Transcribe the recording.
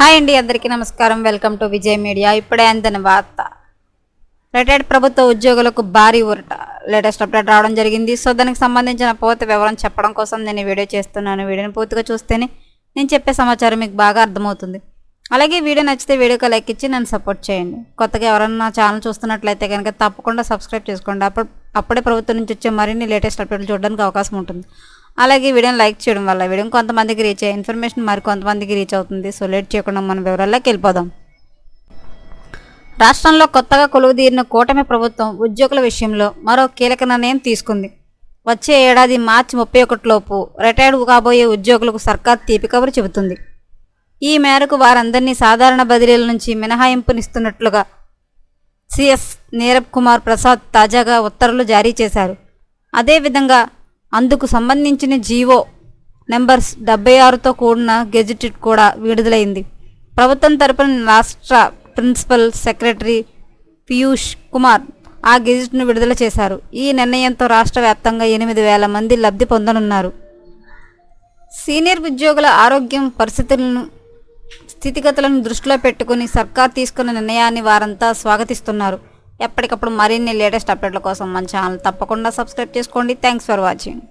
Hi అండి, అందరికీ నమస్కారం. Welcome to Vijay media. ఇప్పుడే అందిన వార్త. రిటైర్డ్ ప్రభుత్వ ఉద్యోగులకు భారీ ఊరట. లేటెస్ట్ అప్డేట్ రావడం జరిగింది. సో దానికి సంబంధించిన పూర్తి వివరం చెప్పడం కోసం నేను వీడియో చేస్తున్నాను. వీడియోని పూర్తిగా చూస్తేనే నేను చెప్పే సమాచారం మీకు బాగా అర్థమవుతుంది. అలాగే వీడియో నచ్చితే వీడియోకి లైక్ ఇచ్చి నన్ను సపోర్ట్ చేయండి. కొత్తగా ఎవరన్నా ఛానల్ చూస్తున్నట్లయితే కనుక తప్పకుండా సబ్స్క్రైబ్ చేసుకోండి. అప్పుడే ప్రభుత్వం నుంచి వచ్చే మరిన్ని లేటెస్ట్ అప్డేట్లు చూడడానికి అవకాశం ఉంటుంది. అలాగే వీడియోని లైక్ చేయడం వల్ల వీడియో కొంతమందికి రీచ్ అయ్యే ఇన్ఫర్మేషన్ మరి కొంతమందికి రీచ్ అవుతుంది. సో లేట్ చేయకుండా మన వివరాల్లోకి వెళ్ళిపోదాం. రాష్ట్రంలో కొత్తగా కొలువుదీరిన కూటమి ప్రభుత్వం ఉద్యోగుల విషయంలో మరో కీలక నిర్ణయం తీసుకుంది. వచ్చే ఏడాది మార్చి 31లోపు రిటైర్డ్ కాబోయే ఉద్యోగులకు సర్కార్ తీపి కబురు చెబుతుంది. ఈ మేరకు వారందరినీ సాధారణ బదిలీల నుంచి మినహాయింపునిస్తున్నట్లుగా సిఎస్ నీరబ్ కుమార్ ప్రసాద్ తాజాగా ఉత్తర్వులు జారీ చేశారు. అదేవిధంగా అందుకు సంబంధించిన జీవో నెంబర్ 76తో కూడిన గెజిట్ కూడా విడుదలైంది. ప్రభుత్వం తరపున రాష్ట్ర ప్రిన్సిపల్ సెక్రటరీ పీయూష్ కుమార్ ఆ గెజిట్ను విడుదల చేశారు. ఈ నిర్ణయంతో రాష్ట్ర వ్యాప్తంగా 8,000 మంది లబ్ధి పొందనున్నారు. సీనియర్ ఉద్యోగుల ఆరోగ్యం స్థితిగతులను దృష్టిలో పెట్టుకుని సర్కార్ తీసుకున్న నిర్ణయాన్ని వారంతా స్వాగతిస్తున్నారు. ఎప్పటికప్పుడు మరిన్ని లేటెస్ట్ అప్డేట్ల కోసం మన ఛానల్ తప్పకుండా సబ్స్క్రైబ్ చేసుకోండి. Thanks for watching.